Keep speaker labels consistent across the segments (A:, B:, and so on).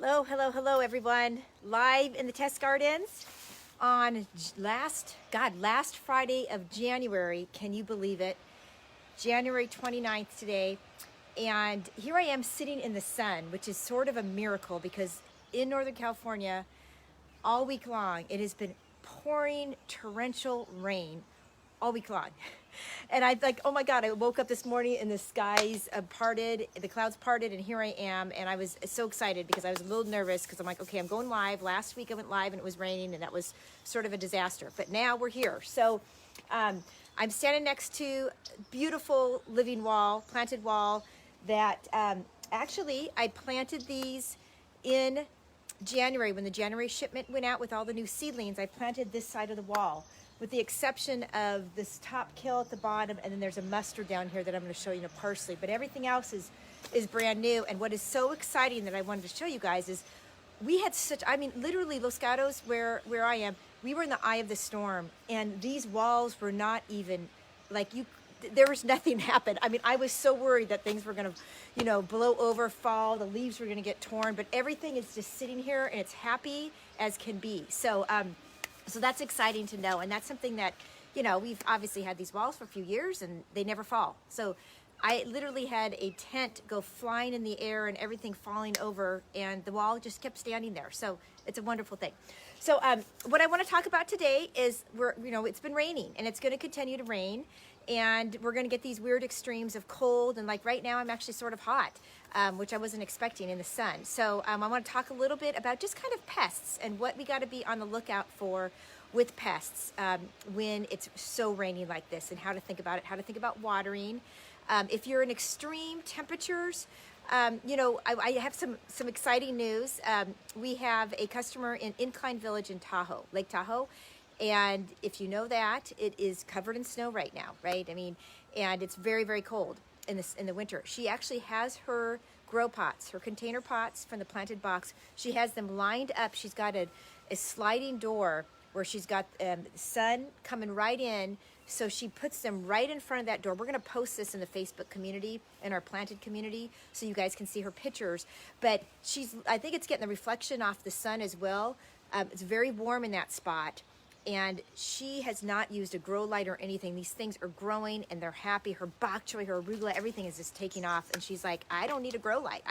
A: Hello, hello, hello, everyone. Live in the test gardens on last Friday of January. Can you believe it? January 29th today. And here I am sitting in the sun, which is sort of a miracle because in Northern California, all week long, it has been pouring torrential rain all week long. And I like, oh my God, I woke up this morning and the skies parted, the clouds parted, and here I am. And I was so excited because I was a little nervous because I'm like, okay, I'm going live. Last week I went live and it was raining and that was sort of a disaster. But now we're here. So I'm standing next to beautiful living wall, planted wall that actually I planted these in January when the January shipment went out with all the new seedlings. I planted this side of the wall, with the exception of this top kill at the bottom, and then there's a mustard down here that I'm going to show you, parsley. But everything else is brand new. And what is so exciting that I wanted to show you guys is we had such, I mean, literally Los Gatos, where I am, we were in the eye of the storm, and these walls were not even like there was nothing happened. I mean, I was so worried that things were going to, blow over, fall, the leaves were going to get torn, but everything is just sitting here and it's happy as can be. So, so that's exciting to know. And that's something that, we've obviously had these walls for a few years and they never fall. So I literally had a tent go flying in the air and everything falling over, and the wall just kept standing there. So it's a wonderful thing. So what I want to talk about today is it's been raining and it's going to continue to rain. And we're going to get these weird extremes of cold, and like right now I'm actually sort of hot, which I wasn't expecting in the sun. So I want to talk a little bit about just kind of pests and what we got to be on the lookout for with pests when it's so rainy like this, and how to think about it, how to think about watering. If you're in extreme temperatures, I have some exciting news. We have a customer in Incline Village in Tahoe, Lake Tahoe. And if you know that, it is covered in snow right now, right? I mean, and it's very, very cold in the winter. She actually has her grow pots, her container pots from the planted box. She has them lined up. She's got a sliding door where she's got sun coming right in. So she puts them right in front of that door. We're going to post this in the Facebook community, in our planted community, so you guys can see her pictures. But I think it's getting the reflection off the sun as well. It's very warm in that spot. And she has not used a grow light or anything. These things are growing and they're happy. Her bok choy, her arugula, everything is just taking off. And she's like, I don't need a grow light.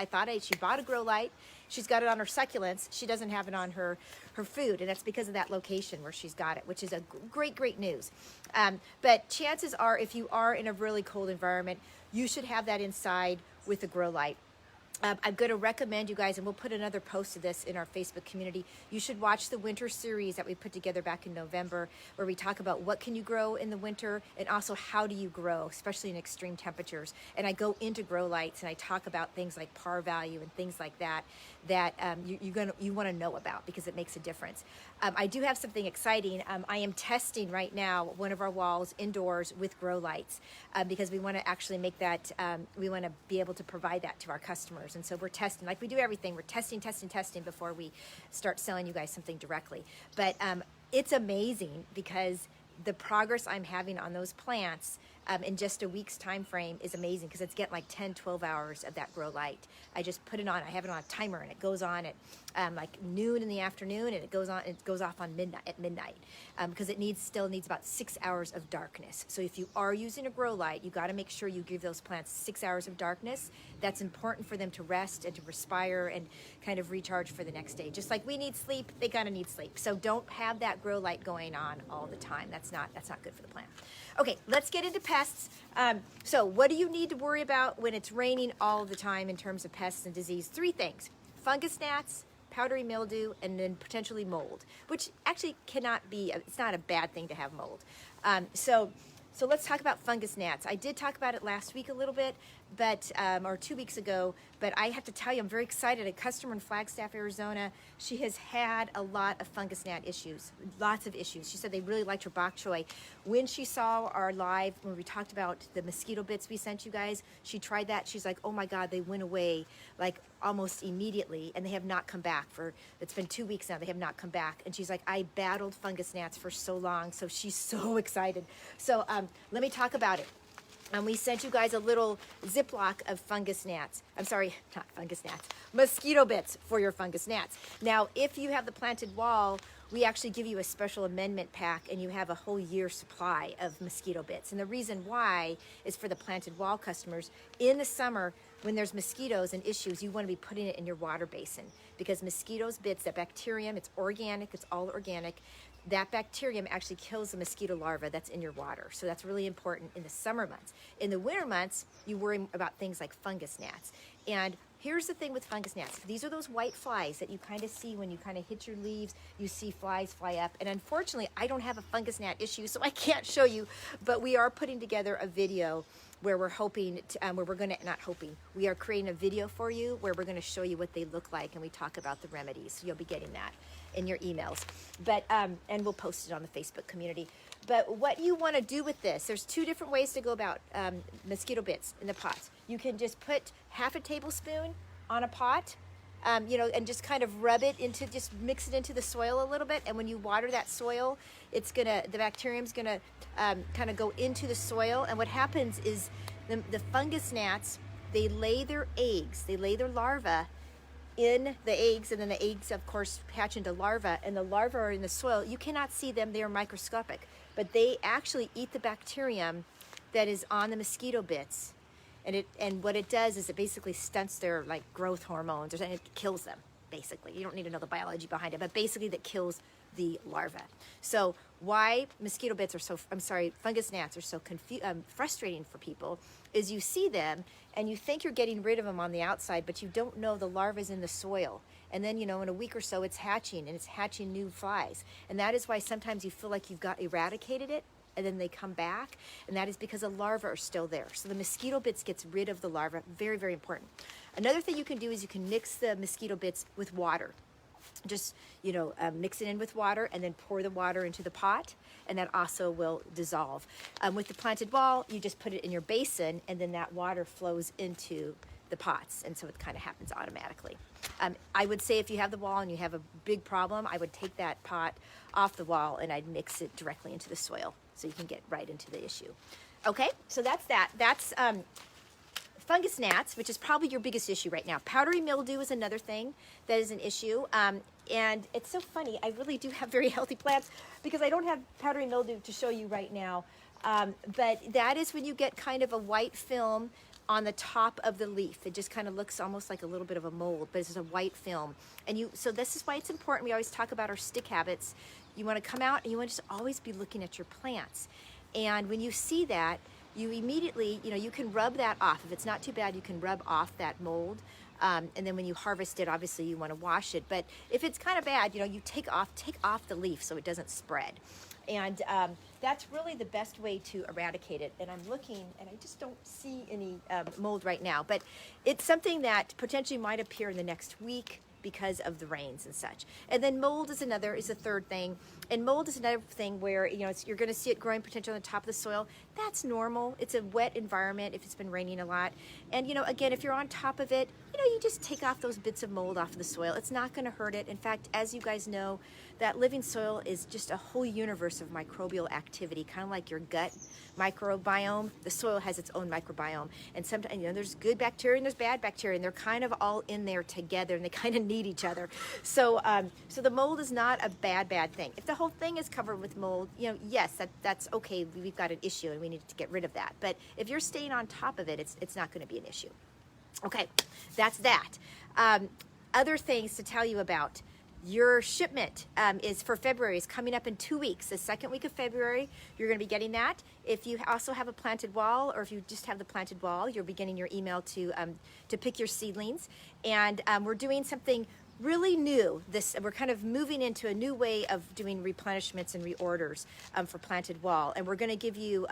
A: She bought a grow light. She's got it on her succulents. She doesn't have it on her food. And that's because of that location where she's got it, which is a great news. But chances are, if you are in a really cold environment, you should have that inside with a grow light. I'm going to recommend you guys, and we'll put another post of this in our Facebook community. You should watch the winter series that we put together back in November, where we talk about what can you grow in the winter and also how do you grow, especially in extreme temperatures. And I go into grow lights and I talk about things like par value and things like that you want to know about because it makes a difference. I do have something exciting. I am testing right now one of our walls indoors with grow lights because we want to actually make that, we want to be able to provide that to our customers. And so we're testing, like we do everything. We're testing before we start selling you guys something directly. But it's amazing because the progress I'm having on those plants in just a week's time frame is amazing because it's getting like 10, 12 hours of that grow light. I just put it on, I have it on a timer, and it goes on at like noon in the afternoon, and it goes off on midnight because it still needs about 6 hours of darkness. So if you are using a grow light, you got to make sure you give those plants 6 hours of darkness. That's important for them to rest and to respire and kind of recharge for the next day. Just like we need sleep, they gotta need sleep. So don't have that grow light going on all the time. That's not good for the plant. Okay, let's get into pests. So what do you need to worry about when it's raining all the time in terms of pests and disease? 3 things: fungus gnats, powdery mildew, and then potentially mold, which actually it's not a bad thing to have mold. So let's talk about fungus gnats. I did talk about it last week a little bit, or 2 weeks ago, but I have to tell you, I'm very excited. A customer in Flagstaff, Arizona, she has had a lot of fungus gnat issues, lots of issues. She said they really liked her bok choy. When she saw our live, when we talked about the mosquito bits we sent you guys, she tried that. She's like, oh my God, they went away like almost immediately, and they have not come back it's been 2 weeks now, they have not come back. And she's like, I battled fungus gnats for so long, so she's so excited. So let me talk about it. And we sent you guys a little Ziploc of fungus gnats. I'm sorry, not fungus gnats, mosquito bits for your fungus gnats. Now, if you have the planted wall, we actually give you a special amendment pack and you have a whole year's supply of mosquito bits. And the reason why is for the planted wall customers. In the summer, when there's mosquitoes and issues, you want to be putting it in your water basin because mosquitoes bits, that bacterium, it's organic, it's all organic. That bacterium actually kills the mosquito larva that's in your water. So that's really important in the summer months. In the winter months, you worry about things like fungus gnats. And here's the thing with fungus gnats. These are those white flies that you kind of see when you kind of hit your leaves. You see flies fly up. And unfortunately, I don't have a fungus gnat issue, so I can't show you. But we are putting together a video where we're hoping, we are creating a video for you where we're going to show you what they look like and we talk about the remedies. So you'll be getting that in your emails. But, and we'll post it on the Facebook community. But what you want to do with this, there's two different ways to go about mosquito bits in the pots. You can just put half a tablespoon on a pot, you know, and just kind of rub it into, just mix it into the soil a little bit. And when you water that soil, it's gonna, the bacterium's gonna kind of go into the soil. And what happens is the fungus gnats, they lay their eggs, they lay their larvae in the eggs, and then the eggs, of course, hatch into larvae, and the larvae are in the soil. You cannot see them, they are microscopic, but they actually eat the bacterium that is on the mosquito bits. And what it does is it basically stunts their like growth hormones, or something. It kills them, basically. You don't need to know the biology behind it, but basically that kills the larva. So why mosquito bits are so, fungus gnats are so frustrating for people is you see them and you think you're getting rid of them on the outside, but you don't know the larva's in the soil. And then, you know, in a week or so it's hatching, and it's hatching new flies. And that is why sometimes you feel like you've got eradicated it, and then they come back, and that is because the larvae are still there. So the mosquito bits gets rid of the larvae. Very, very important. Another thing you can do is you can mix the mosquito bits with water. Just, you know, mix it in with water and then pour the water into the pot, and that also will dissolve. With the planted wall, you just put it in your basin, and then that water flows into the pots, and so it kind of happens automatically. I would say if you have the wall and you have a big problem, I would take that pot off the wall and I'd mix it directly into the soil so you can get right into the issue. Okay, so that's that. That's fungus gnats, which is probably your biggest issue right now. Powdery mildew is another thing that is an issue. And it's so funny, I really do have very healthy plants because I don't have powdery mildew to show you right now. But that is when you get kind of a white film on the top of the leaf. It just kind of looks almost like a little bit of a mold, but it's a white film. And so this is why it's important. We always talk about our stick habits. You want to come out and you want to just always be looking at your plants. And when you see that, you immediately, you know, you can rub that off. If it's not too bad, you can rub off that mold. And then when you harvest it, obviously you want to wash it. But if it's kind of bad, you know, you take off the leaf so it doesn't spread. And that's really the best way to eradicate it. And I'm looking, and I just don't see any mold right now. But it's something that potentially might appear in the next week because of the rains and such. And then mold is a third thing. And mold is another thing where, you know, you're going to see it growing potentially on the top of the soil. That's normal. It's a wet environment if it's been raining a lot. And, you know, again, if you're on top of it, you know, you just take off those bits of mold off of the soil. It's not going to hurt it. In fact, as you guys know, that living soil is just a whole universe of microbial activity, kind of like your gut microbiome. The soil has its own microbiome. And sometimes, you know, there's good bacteria and there's bad bacteria, and they're kind of all in there together, and they kind of need each other. So, so the mold is not a bad thing. If the whole thing is covered with mold, you know, yes, that's okay. We've got an issue and we need to get rid of that. But if you're staying on top of it, it's not going to be an issue. Okay, that's that. Other things to tell you about. Your shipment is for February, is coming up in 2 weeks. The second week of February, you're going to be getting that. If you also have a planted wall, or if you just have the planted wall, you'll be getting your email to pick your seedlings. And we're doing something really new. We're kind of moving into a new way of doing replenishments and reorders for planted wall. And we're going to give you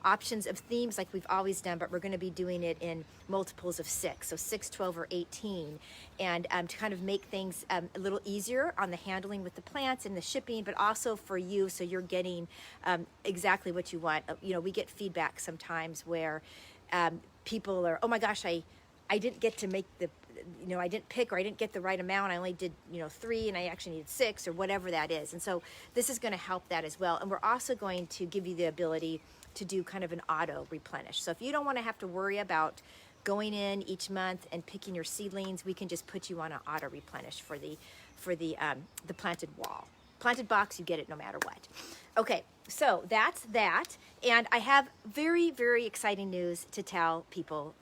A: options of themes like we've always done, but we're going to be doing it in multiples of 6, so 6, 12, or 18, and to kind of make things a little easier on the handling with the plants and the shipping, but also for you, so you're getting exactly what you want. You know, we get feedback sometimes where people are, oh my gosh, I didn't get to make the, you know, I didn't pick, or I didn't get the right amount. I only did, you know, 3 and I actually needed 6, or whatever that is. And so this is going to help that as well. And we're also going to give you the ability to do kind of an auto replenish. So if you don't want to have to worry about going in each month and picking your seedlings, we can just put you on an auto replenish for the planted wall. Planted box, you get it no matter what. Okay, so that's that. And I have very, very exciting news to tell people.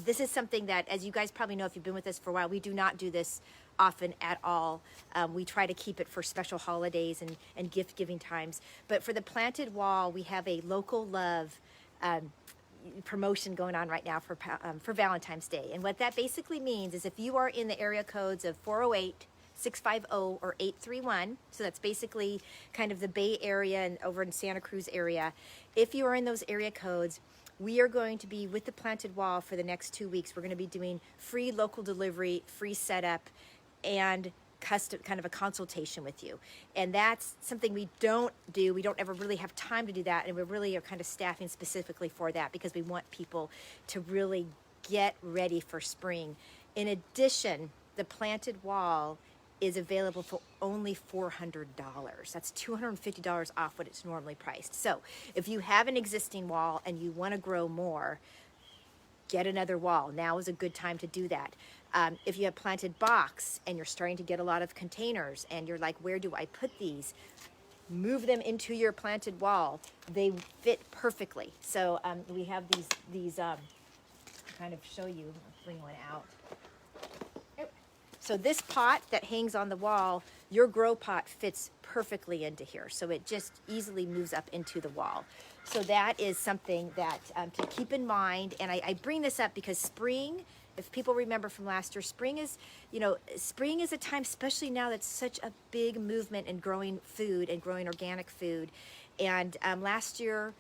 A: This is something that, as you guys probably know, if you've been with us for a while, we do not do this often at all. We try to keep it for special holidays and gift-giving times. But for the planted wall, we have a local love promotion going on right now for Valentine's Day. And what that basically means is if you are in the area codes of 408, 650 or 831, so that's basically kind of the Bay Area and over in Santa Cruz area. If you are in those area codes, we are going to be with the planted wall for the next 2 weeks. We're going to be doing free local delivery, free setup, and custom kind of a consultation with you. And that's something we don't do. We don't ever really have time to do that, and we really are kind of staffing specifically for that because we want people to really get ready for spring. In addition, the planted wall is available for only $400. That's $250 off what it's normally priced. So if you have an existing wall and you want to grow more, get another wall. Now is a good time to do that. If you have planted box and you're starting to get a lot of containers and you're like, where do I put these? Move them into your planted wall. They fit perfectly. So we have these kind of show you, I'll bring one out. So this pot that hangs on the wall, your grow pot fits perfectly into here. So it just easily moves up into the wall. So that is something that to keep in mind. And I bring this up because spring, if people remember from last year, spring is a time, especially now, that's such a big movement in growing food and growing organic food. And last year,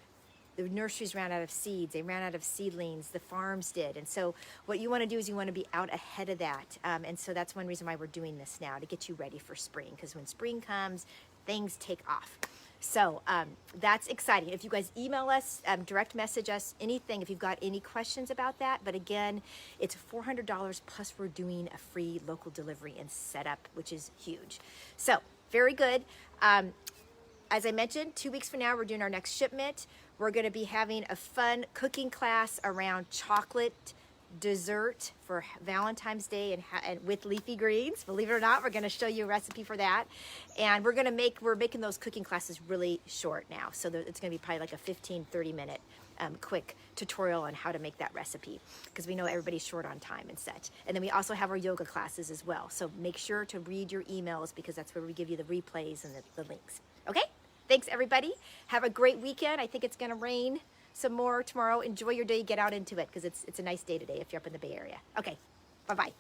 A: the nurseries ran out of seeds. They ran out of seedlings. The farms did. And so what you want to do is you want to be out ahead of that. And so that's one reason why we're doing this now, to get you ready for spring. Because when spring comes, things take off. So that's exciting. If you guys email us, direct message us, anything, if you've got any questions about that. But again, it's $400 plus we're doing a free local delivery and setup, which is huge. So very good. As I mentioned, 2 weeks from now, we're doing our next shipment. We're going to be having a fun cooking class around chocolate dessert for Valentine's Day and with leafy greens. Believe it or not, we're going to show you a recipe for that. And we're making those cooking classes really short now. So it's going to be probably like a 15-30 minute quick tutorial on how to make that recipe, because we know everybody's short on time and such. And then we also have our yoga classes as well. So make sure to read your emails, because that's where we give you the replays and the links. Okay? Thanks, everybody. Have a great weekend. I think it's going to rain some more tomorrow. Enjoy your day. Get out into it, because it's a nice day today if you're up in the Bay Area. Okay. Bye-bye.